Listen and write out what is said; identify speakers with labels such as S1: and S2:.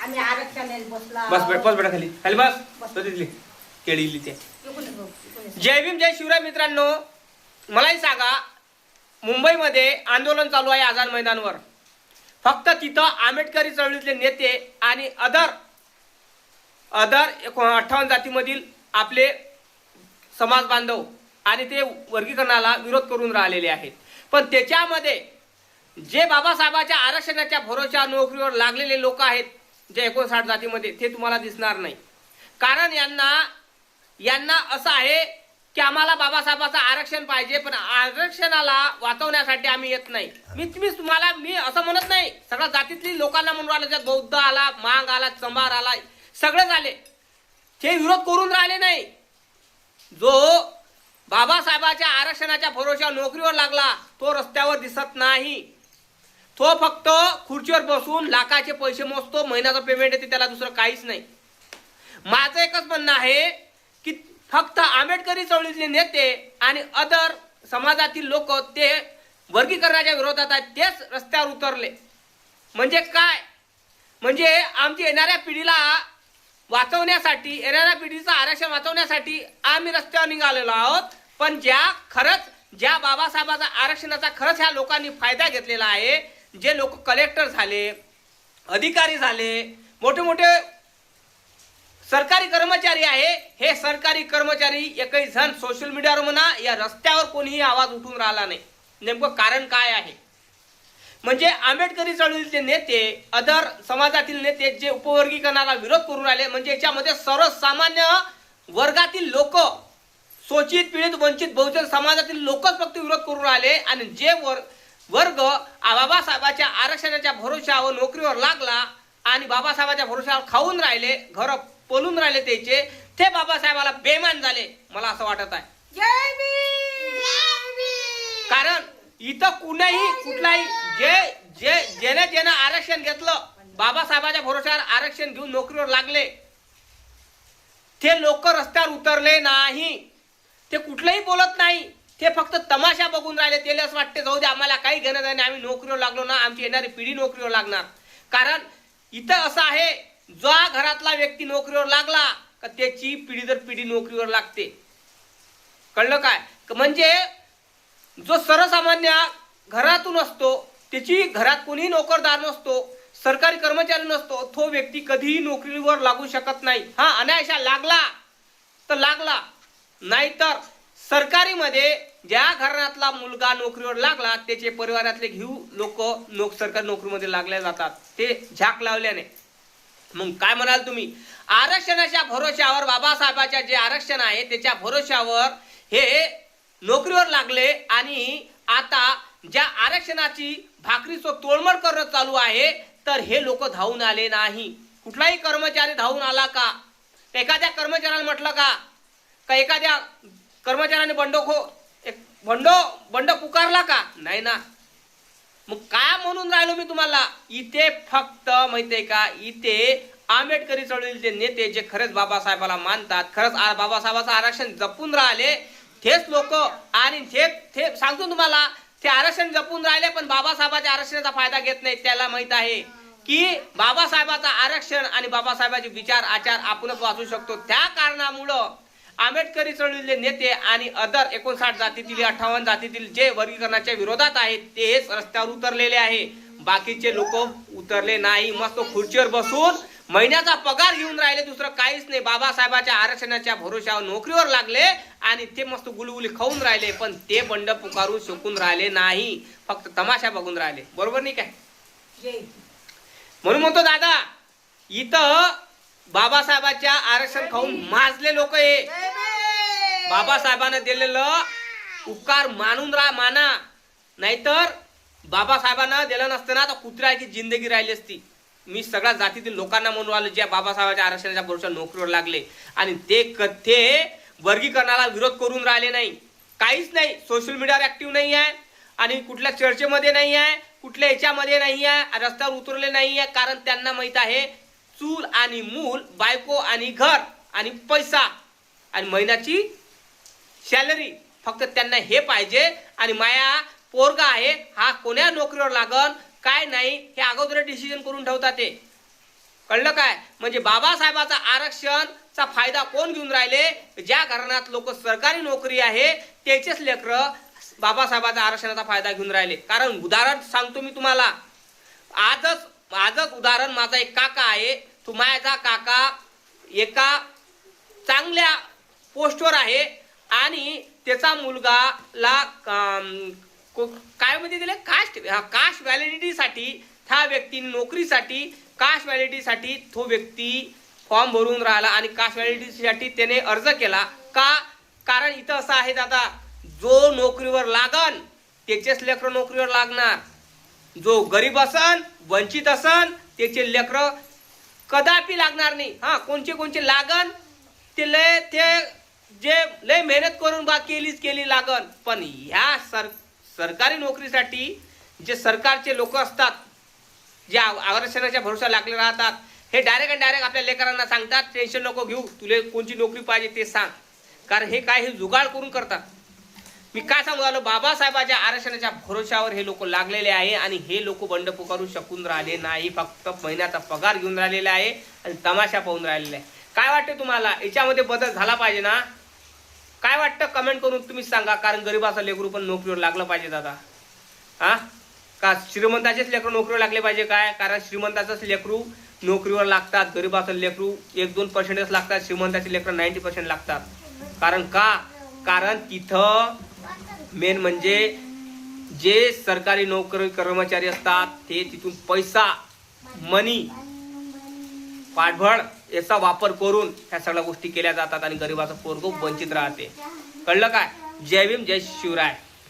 S1: आम्ही आरक्षणाला बसला.
S2: बस बेटा खाली खाली बस. तो तिथली केळी इली ते. जय भीम जय शिवराय मित्रांनो, मलाही सांगा, मुंबईमध्ये आंदोलन चालू आहे आझाद मैदानवर. फक्त तिथं आंबेडकरी चळवळीतले नेते आणि अदर 58 जातीमधील आपले समाज बांधव आणि ते वर्गीकरणाला विरोध करून राहिलेले आहेत. पण त्याच्यामध्ये जे बाबासाहेबांच्या आरक्षणाच्या भरोशा नोकरीवर लागलेले लोक आहेत जे 59 जातीमध्ये, ते तुम्हाला दिसणार नाही. कारण यांना असं आहे की आम्हाला बाबासाहेबांचं आरक्षण पाहिजे, पण आरक्षणाला वाचवण्यासाठी आम्ही येत नाही. मी असं म्हणत नाही, सगळ्या जातीतली लोकांना म्हणून राहिलं, ज्यात बौद्ध आला, मांग आला, चंबार आला, सगळे झाले, ते विरोध करून राहिले नाही. जो बाबासाहेबांच्या आरक्षणाच्या भरोशा नोकरीवर लागला तो रस्त्यावर दिसत नाही. तो फक्त खुर्चीवर बसून लाखाचे पैसे मोजतो, महिन्याचं पेमेंट येते, त्याला दुसरं काहीच नाही. माझं एकच म्हणणं आहे की फक्त आंबेडकरी चळवळीतले नेते आणि अदर समाजातील लोक ते वर्गीकरणाच्या विरोधात आहेत, तेच रस्त्यावर उतरले. म्हणजे काय? म्हणजे आमची येणाऱ्या पिढीला वाचवण्यासाठी, येणाऱ्या पिढीचं आरक्षण वाचवण्यासाठी आम्ही रस्त्यावर निघालेलो आहोत. पण ज्या बाबासाहेबांचा आरक्षणाचा खरंच ह्या लोकांनी फायदा घेतलेला आहे, जे लोक कलेक्टर झाले, अधिकारी झाले, मोठे मोठे सरकारी कर्मचारी आहे, हे सरकारी कर्मचारी एकही जण सोशल मीडियावर म्हणा या रस्त्यावर कोणीही आवाज उठून राहिला नाही. नेमकं कारण काय आहे? म्हणजे आंबेडकरी चळवळीतले नेते, अदर समाजातील नेते जे उपवर्गीकरणाला विरोध करून राहिले, म्हणजे याच्यामध्ये सर्वसामान्य वर्गातील लोक, शोषित, पीडित, वंचित, बहुजन समाजातील लोकच फक्त विरोध करून राहिले. आणि जे वर्ग बाबासाहेबांच्या आरक्षणाच्या भरोशावर नोकरीवर लागला आणि बाबासाहेबांच्या भरोशावर खाऊन राहिले, घर पळून राहिले, ते बाबासाहेबाला बेमान झाले, मला असं वाटत आहे. कारण इथं कुठलाही ज्याने आरक्षण घेतलं, बाबासाहेबांच्या भरोशावर आरक्षण घेऊन नोकरीवर लागले, ते लोक रस्त्यावर उतरले नाही. ते कुठलंही बोलत नाही, ते फक्त तमाशा बघून राहिले. त्याला असं वाटते जाऊ दे, आम्हाला काही घेणं नाही, आम्ही नोकरीवर लागलो ना, आमची येणारी पिढी नोकरीवर लागणार. कारण इथं असं आहे, जो घरातला व्यक्ती नोकरीवर लागला का त्याची पिढी दर पिढी नोकरीवर लागते. कळलं काय? म्हणजे जो सर्वसामान्य घरातून असतो, त्याची घरात कोणीही नोकरदार नसतो, सरकारी कर्मचारी नसतो, तो व्यक्ती कधीही नोकरीवर लागू शकत नाही. हा, अनायशा लागला तर लागला, नाहीतर सरकारीमध्ये ज्या घरातला मुलगा नोकरीवर लागला त्याचे परिवारातले लोक सरकारी नोकरीमध्ये लागले जातात, ते झाक लावल्याने. मग काय म्हणाल तुम्ही? आरक्षणाच्या भरोश्यावर, बाबासाहेबांच्या जे आरक्षण आहे त्याच्या भरोश्यावर हे नोकरीवर लागले आणि आता ज्या आरक्षणाची भाकरीचं तोडमोड करणं चालू आहे, तर हे लोक धावून आले नाही. कुठलाही कर्मचारी धावून आला का? एखाद्या कर्मचाऱ्याने म्हटलं का एखाद्या कर्मचाऱ्याने बंड पुकारला का? नाही ना. मग काय म्हणून राहिलो मी तुम्हाला, इथे फक्त माहितीये का, इथे आंबेडकरी चळवळीचे नेते जे खरंच बाबासाहेबाला मानतात, खरंच बाबासाहेबाचं आरक्षण जपून राहिले, तेच लोक, आणि ते सांगतो तुम्हाला, ते आरक्षण जपून राहिले पण बाबासाहेबाच्या आरक्षणाचा फायदा घेत नाही. त्याला माहित आहे की बाबासाहेबाचं आरक्षण आणि बाबासाहेबांचे विचार आचार आपणच वाचू शकतो. त्या कारणामुळं आंबेडकरी चळवळीतले नेते आणि अदर 59 जातीतील, 58 जातीतील जे वर्गीकरणाच्या विरोधात आहेत, तेच रस्त्यावर उतरलेले आहे. बाकीचे लोक उतरले नाही. मस्त खुर्चीवर बसून महिन्याचा पगार घेऊन राहिले, दुसरं काहीच नाही. बाबासाहेबांच्या आरक्षणाच्या भरोश्यावर नोकरीवर लागले आणि ते मस्त गुलगुली खाऊन राहिले, पण ते बंड पुकारून शकून राहिले नाही, फक्त तमाशा बघून राहिले. बरोबर नाही काय? म्हणून म्हणतो दादा, इथं बाबासाहेबांच्या आरक्षण खाऊन माजले लोक आहे. बाबासाहेबांना दिलेलं उपकार माना, नाहीतर बाबासाहेबांना दिलं नसतं ना तर कुत्र्याची जिंदगी राहिली असती. मी सगळ्या जातीतील लोकांना म्हणून आलो ज्या बाबासाहेबांच्या आरक्षणाच्या भरोश्यावर नोकरीवर लागले आणि ते वर्गीकरणाला विरोध करून राहिले नाही, काहीच नाही. सोशल मीडियावर ऍक्टिव्ह नाही आहे आणि कुठल्या चर्चेमध्ये नाही आहे, कुठल्या याच्यामध्ये नाही आहे, रस्त्यावर उतरले नाही आहे. कारण त्यांना माहित आहे, चूल आणि मूल, बायको आणि घर आणि पैसा आणि महिन्याची सॅलरी, फक्त त्यांना हे पाहिजे. आणि माया पोरगा आहे, हा कोण्या नोकरीवर लागल काय नाही हे अगोदर डिसिजन करून ठेवतात ते. कळलं काय? म्हणजे बाबासाहेबाचा आरक्षणचा फायदा कोण घेऊन राहिले? ज्या घराण्यात लोक सरकारी नोकरी आहे त्याचेच लेकरं बाबासाहेबाचा आरक्षणाचा फायदा घेऊन राहिले. कारण उदाहरण सांगतो मी तुम्हाला, आजच उदाहरण, माझा एक काका आहे, तो माझा काका एका चांगल्या पोस्टवर आहे आणि त्याचा मुलगाला काय मध्ये दिले, कास्ट व्हॅलिडिटीसाठी, त्या व्यक्तीने नोकरीसाठी कास्ट व्हॅलिडिटीसाठी तो व्यक्ती फॉर्म भरून राहिला आणि कास्ट व्हॅलिडिटीसाठी त्याने अर्ज केला. का? कारण इथं असं आहे दादा, जो नोकरीवर लागन त्याचेच लेकरं नोकरीवर लागणार. जो गरीब असन, वंचित असन, त्याचे लेकरं कदापि लागणार नाही. हा, कोणचे लागन ते लय मेहनत करून केली लागन. पण ह्या सरकारी नोकरीसाठी जे सरकारचे लोक असतात, जे आरक्षणाच्या भरोसा लागले राहतात, हे डायरेक्ट आपल्या लेकरांना सांगतात, टेन्शन नको घेऊ, तुला कोणची नोकरी पाहिजे ते सांग. कारण हे काय, हे जुगाड करून करतात. मी काय सांगू आलो, बाबासाहेबांच्या आरक्षणाच्या भरोशावर हे लोक लागलेले आहे आणि हे लोक बंड पुकारू शकून राहिले नाही. फक्त महिन्याचा पगार घेऊन राहिलेला आहे आणि तमाशा पाहून राहिलेला आहे. काय वाटतं तुम्हाला? याच्यामध्ये बदल झाला पाहिजे ना? काय वाटतं कमेंट करून तुम्ही सांगा. कारण गरीबाचा लेकरू पण नोकरीवर लागलं पाहिजे दादा. हा, का श्रीमंताचेच लेकरू नोकरीवर लागले पाहिजे काय? कारण श्रीमंताचंच लेकरू नोकरीवर लागतात, गरीबाचं लेकरू 1-2% लागतात, श्रीमंताचे लेकरं 90% लागतात. कारण तिथं मेन म्हणजे जे सरकारी नोकरी कर्मचारी असतात ते तिथून पैसा, मनी, पाठबळ याचा वापर करून ह्या सगळ्या गोष्टी केल्या जातात आणि गरीबाचं पोरगं वंचित राहते. कळलं काय? जय भीम, जय शिवराय.